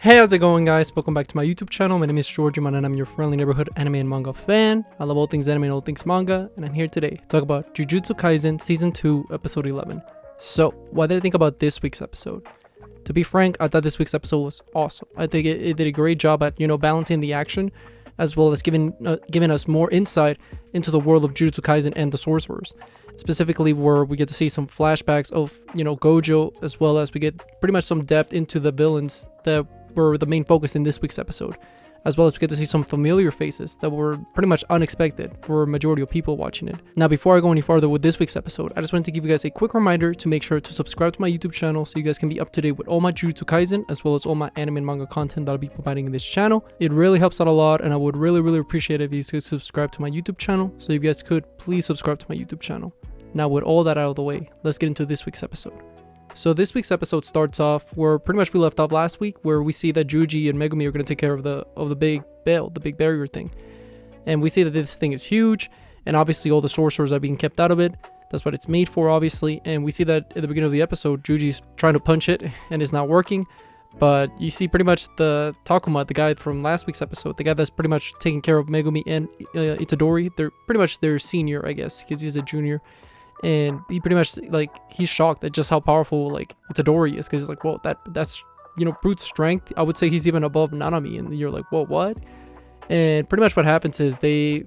Hey, how's it going, guys? Welcome back to my YouTube channel. My name is Georgiman and I'm your friendly neighborhood anime and manga fan. I love all things anime and all things manga, and I'm here today to talk about Jujutsu Kaisen Season 2, Episode 11. So, what did I think about this week's episode? To be frank, I thought this week's episode was awesome. I think it did a great job at, balancing the action, as well as giving us more insight into the world of Jujutsu Kaisen and the sorcerers. Specifically, where we get to see some flashbacks of, Gojo, as well as we get pretty much some depth into the villains that were the main focus in this week's episode, as well as we get to see some familiar faces that were pretty much unexpected for a majority of people watching it. Now, before I go any farther with this week's episode, I just wanted to give you guys a quick reminder to make sure to subscribe to my YouTube channel so you guys can be up to date with all my Jujutsu Kaisen, as well as all my anime and manga content that I'll be providing in this channel. It really helps out a lot, and I would really appreciate it if you could subscribe to my YouTube channel. So if you guys could, please subscribe to my YouTube channel. Now, with all that out of the way, let's get into this week's episode. So this week's episode starts off where pretty much we left off last week, where we see that Juji and Megumi are going to take care of the big bell, the big barrier thing. And we see that this thing is huge, and obviously all the sorcerers are being kept out of it. That's what it's made for, obviously. And we see that at the beginning of the episode, Juji's trying to punch it and it's not working. But you see pretty much the Takuma, the guy from last week's episode, the guy that's pretty much taking care of Megumi and Itadori. They're pretty much their senior, I guess, because he's a junior. And he pretty much, he's shocked at just how powerful, Itadori is. Because he's like, whoa, that's, brute strength. I would say he's even above Nanami. And you're like, whoa, what? And pretty much what happens is they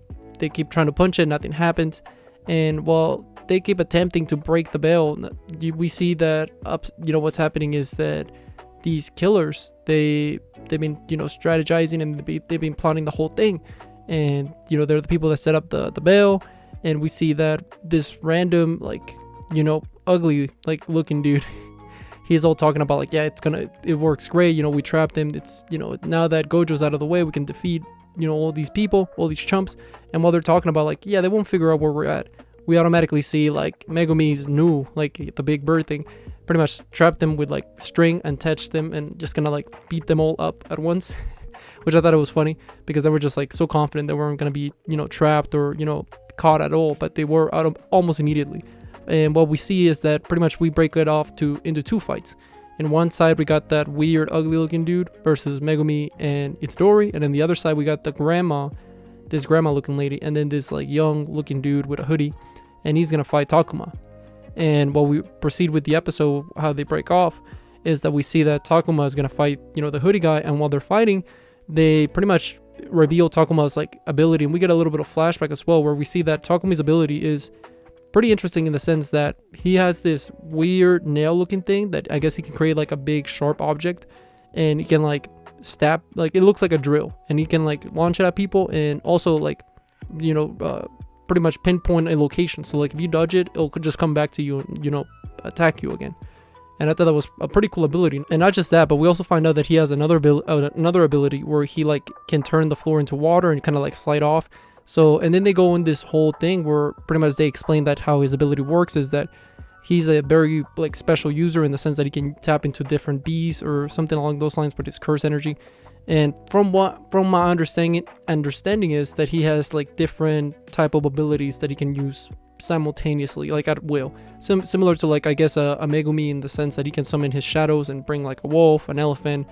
keep trying to punch it. Nothing happens. And while they keep attempting to break the bell, we see that, what's happening is that these killers, they've been, strategizing, and they've been plotting the whole thing. And, they're the people that set up the bell. And we see that this random, ugly, looking dude, he's all talking about, it works great. We trapped him. It's, now that Gojo's out of the way, we can defeat, all these people, all these chumps. And while they're talking about, they won't figure out where we're at, we automatically see, Megumi's new, the big bird thing, pretty much trapped them with, string and attached them and just gonna, beat them all up at once. Which I thought it was funny because they were just, so confident they weren't gonna be, trapped or, caught at all, but they were out of almost immediately. And what we see is that pretty much we break it off into two fights. In one side we got that weird ugly looking dude versus Megumi and Itadori, and then the other side we got this grandma looking lady, and then this young looking dude with a hoodie, and he's gonna fight Takuma. And while we proceed with the episode, how they break off is that we see that Takuma is gonna fight the hoodie guy, and while they're fighting, they pretty much reveal Takuma's ability, and we get a little bit of flashback as well, where we see that Takuma's ability is pretty interesting in the sense that he has this weird nail looking thing that I guess he can create a big sharp object, and he can stab, it looks like a drill, and he can launch it at people, and also pretty much pinpoint a location. So if you dodge it, it'll just come back to you and attack you again. And I thought that was a pretty cool ability. And not just that, but we also find out that he has another ability where he can turn the floor into water and kind of slide off. So, and then they go in this whole thing where pretty much they explain that how his ability works is that he's a very special user in the sense that he can tap into different bees or something along those lines with his curse energy. And from my understanding is that he has different type of abilities that he can use simultaneously, at will, similar to I guess a Megumi, in the sense that he can summon his shadows and bring a wolf, an elephant,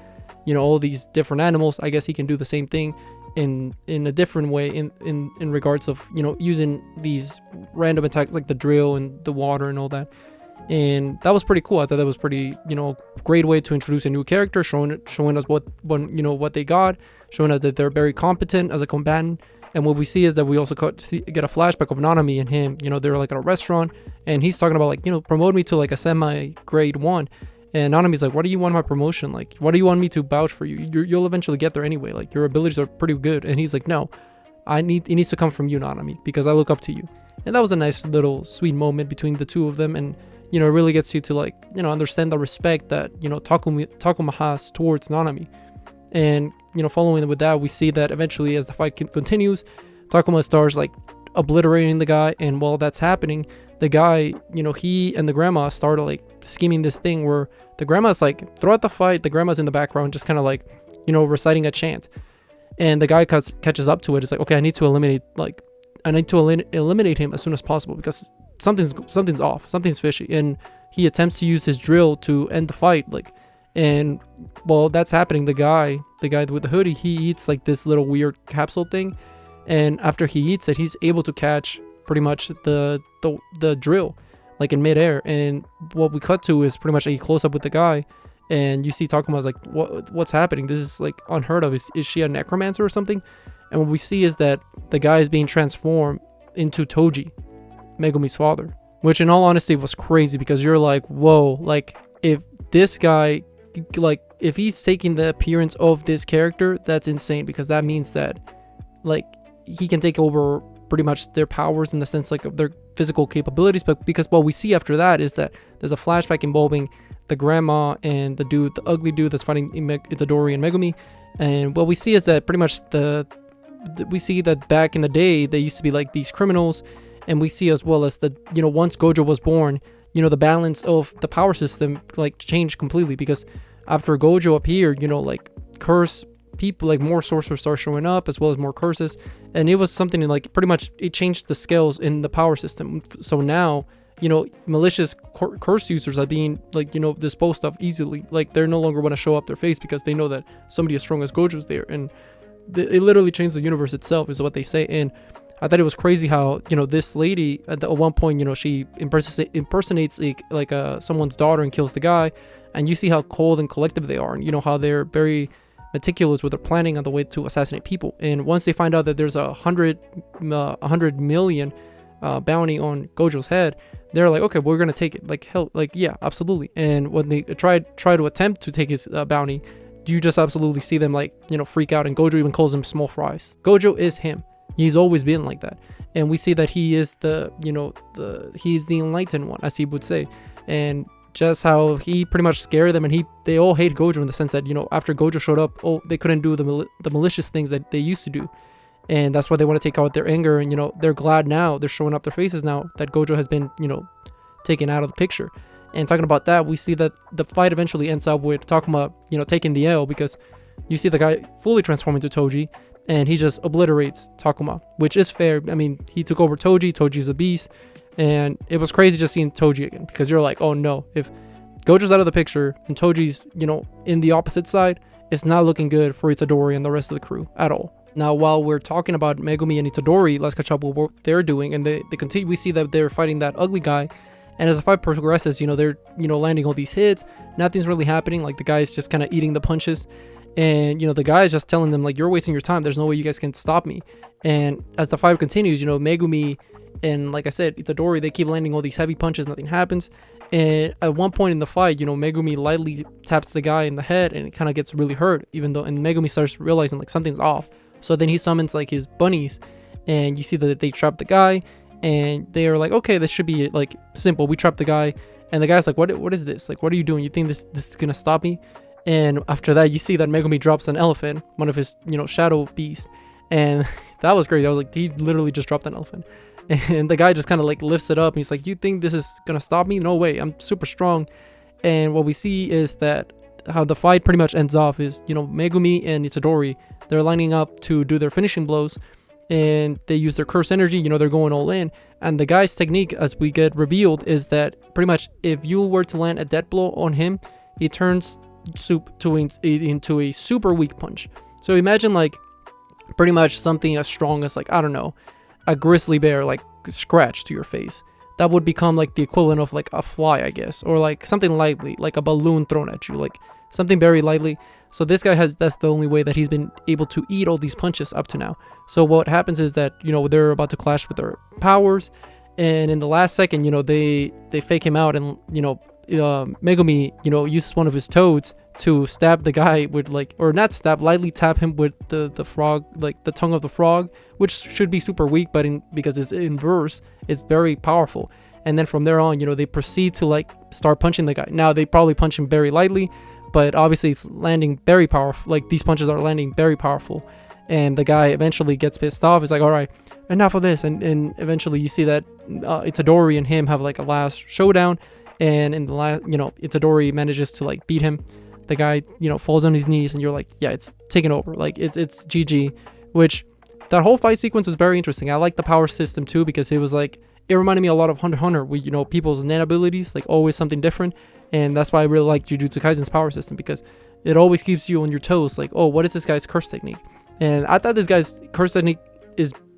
all these different animals. I guess he can do the same thing in a different way in regards of using these random attacks like the drill and the water and all that. And that was pretty cool. I thought that was pretty great way to introduce a new character, showing us what they got, showing us that they're very competent as a combatant. And what we see is that we also get a flashback of Nanami and him. They're at a restaurant, and he's talking about promote me to a semi-grade 1. And Nanami's like, what do you want my promotion? What do you want me to vouch for you? You'll eventually get there anyway. Your abilities are pretty good. And he's like, no, it needs to come from you, Nanami, because I look up to you. And that was a nice little sweet moment between the two of them. And, it really gets you to understand the respect that, Takuma has towards Nanami. And, following with that, we see that eventually as the fight continues, Takuma starts obliterating the guy. And while that's happening, the guy, he and the grandma started scheming this thing where the grandma's throughout the fight, the grandma's in the background just kind of reciting a chant. And the guy catches up to it. It's okay, I need to eliminate him as soon as possible because something's off, something's fishy. And he attempts to use his drill to end the fight, And while that's happening, the guy with the hoodie, he eats like this little weird capsule thing, and after he eats it, he's able to catch pretty much the drill like in midair. And what we cut to is pretty much a close up with the guy, and you see Takuma's like, what's happening? This is like unheard of. Is she a necromancer or something? And what we see is that the guy is being transformed into Toji, Megumi's father, which in all honesty was crazy, because you're like, whoa, like if this guy, like if he's taking the appearance of this character, that's insane, because that means that like he can take over pretty much their powers in the sense like of their physical capabilities. But because what we see after that is that there's a flashback involving the grandma and the ugly dude that's fighting Itadori and Megumi. And what we see is that pretty much we see that back in the day they used to be like these criminals, and we see as well as that, you know, once Gojo was born, you know, the balance of the power system like changed completely, because after Gojo appeared, you know, like curse people, like more sorcerers start showing up as well as more curses, and it was something like pretty much it changed the scales in the power system. So now, you know, malicious curse users are being like, you know, disposed of easily. Like they're no longer want to show up their face because they know that somebody as strong as Gojo's there, and it literally changed the universe itself, is what they say. And I thought it was crazy how, you know, this lady at one point, you know, she impersonates like someone's daughter and kills the guy, and you see how cold and collective they are, and you know how they're very meticulous with their planning on the way to assassinate people. And once they find out that there's 100 million bounty on Gojo's head, they're like, okay, we're gonna take it. Like hell, like yeah, absolutely. And when they try to attempt to take his bounty, you just absolutely see them like, you know, freak out, and Gojo even calls them small fries. Gojo is him. He's always been like that, and we see that he is he's the enlightened one, as he would say. And just how he pretty much scared them, and they all hate Gojo in the sense that, you know, after Gojo showed up, they couldn't do the malicious things that they used to do, and that's why they want to take out their anger. And you know, they're glad now, they're showing up their faces now that Gojo has been, you know, taken out of the picture. And talking about that, we see that the fight eventually ends up with Takuma, you know, taking the L, because you see the guy fully transform into Toji, and he just obliterates Takuma, which is fair. I mean, he took over Toji's a beast, and it was crazy just seeing Toji again, because you're like, oh no, if Gojo's out of the picture and Toji's, you know, in the opposite side, it's not looking good for Itadori and the rest of the crew at all. Now, while we're talking about Megumi and Itadori, let's catch up with what they're doing. And they continue. We see that they're fighting that ugly guy, and as the fight progresses, you know, they're, you know, landing all these hits. Nothing's really happening. Like the guy's just kind of eating the punches, and you know, the guy's just telling them like, you're wasting your time. There's no way you guys can stop me. And as the fight continues, you know, Megumi and, like I said, Itadori, they keep landing all these heavy punches. Nothing happens. And at one point in the fight, you know, Megumi lightly taps the guy in the head, and it kind of gets really hurt, even though, and Megumi starts realizing like something's off. So then he summons like his bunnies, and you see that they trap the guy, and they are like, okay, this should be like simple. We trap the guy, and the guy's like, what is this? Like, what are you doing? You think this is gonna stop me? And after that, you see that Megumi drops an elephant, one of his, you know, shadow beasts, and that was great. I was like, he literally just dropped an elephant, and the guy just kind of like lifts it up, and he's like, you think this is gonna stop me? No way, I'm super strong. And what we see is that how the fight pretty much ends off is, you know, Megumi and Itadori, they're lining up to do their finishing blows, and they use their curse energy, you know, they're going all in. And the guy's technique, as we get revealed, is that pretty much if you were to land a death blow on him, he turns into a super weak punch. So imagine like pretty much something as strong as, like, I don't know, a grizzly bear like scratch to your face. That would become like the equivalent of like a fly, I guess, or like something lightly, like a balloon thrown at you, like something very lightly. So this guy that's the only way that he's been able to eat all these punches up to now. So what happens is that, you know, they're about to clash with their powers, and in the last second, you know, they fake him out, and, you know, Megumi, you know, uses one of his toads to stab the guy with, like, or not stab, lightly tap him with the frog, like the tongue of the frog, which should be super weak, but because it's inverse, it's very powerful. And then from there on, you know, they proceed to like start punching the guy. Now they probably punch him very lightly, but obviously it's landing very powerful. Like these punches are landing very powerful, and the guy eventually gets pissed off. He's like, all right, enough of this. And eventually you see that Itadori and him have like a last showdown, and in the last, you know, Itadori manages to like beat him. The guy, you know, falls on his knees, and you're like, yeah, it's taken over. Like it's GG. Which that whole fight sequence was very interesting. I like the power system too, because it was like, it reminded me a lot of Hunter x Hunter, with, you know, people's net abilities, like always something different. And that's why I really like Jujutsu Kaisen's power system, because it always keeps you on your toes. Like, oh, what is this guy's curse technique? And I thought this guy's curse technique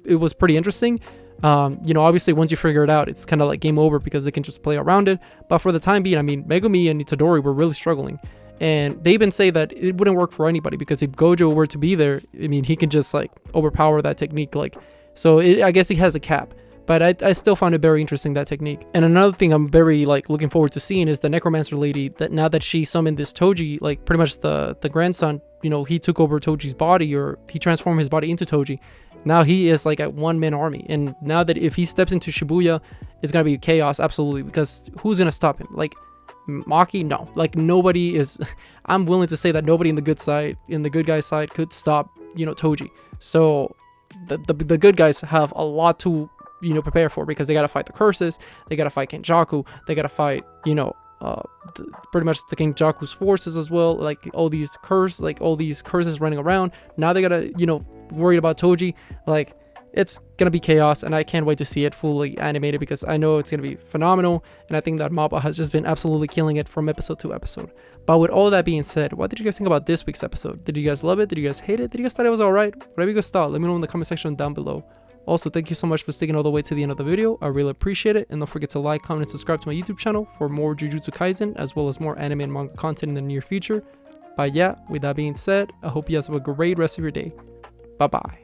was pretty interesting. Obviously once you figure it out, it's kind of like game over because they can just play around it. But for the time being, I mean, Megumi and Itadori were really struggling. And they even say that it wouldn't work for anybody, because if Gojo were to be there, I mean, he can just like overpower that technique. Like, so I guess he has a cap. But I still found it very interesting, that technique. And another thing I'm very like looking forward to seeing is the necromancer lady, that now that she summoned this Toji, like pretty much the grandson, he took over Toji's body, or he transformed his body into Toji. Now he is like a one-man army. And now that if he steps into Shibuya, it's going to be chaos, absolutely. Because who's going to stop him? Like, Maki? No. Like, nobody is... I'm willing to say that nobody in the good guy's side could stop, Toji. So, the good guys have a lot to, prepare for, because they got to fight the curses, they got to fight Kenjaku, they got to fight, pretty much the Kenjaku's forces as well. Like, all these curses running around. Now they got to, worried about Toji. Like, it's gonna be chaos, and I can't wait to see it fully animated, because I know it's gonna be phenomenal, and I think that Mappa has just been absolutely killing it from episode to episode. But with all that being said, what did you guys think about this week's episode? Did you guys love it? Did you guys hate it? Did you guys thought it was alright? Whatever you guys thought, let me know in the comment section down below. Also, thank you so much for sticking all the way to the end of the video. I really appreciate it, and don't forget to like, comment, and subscribe to my YouTube channel for more Jujutsu Kaisen, as well as more anime and manga content in the near future. But yeah, with that being said, I hope you guys have a great rest of your day. Bye bye.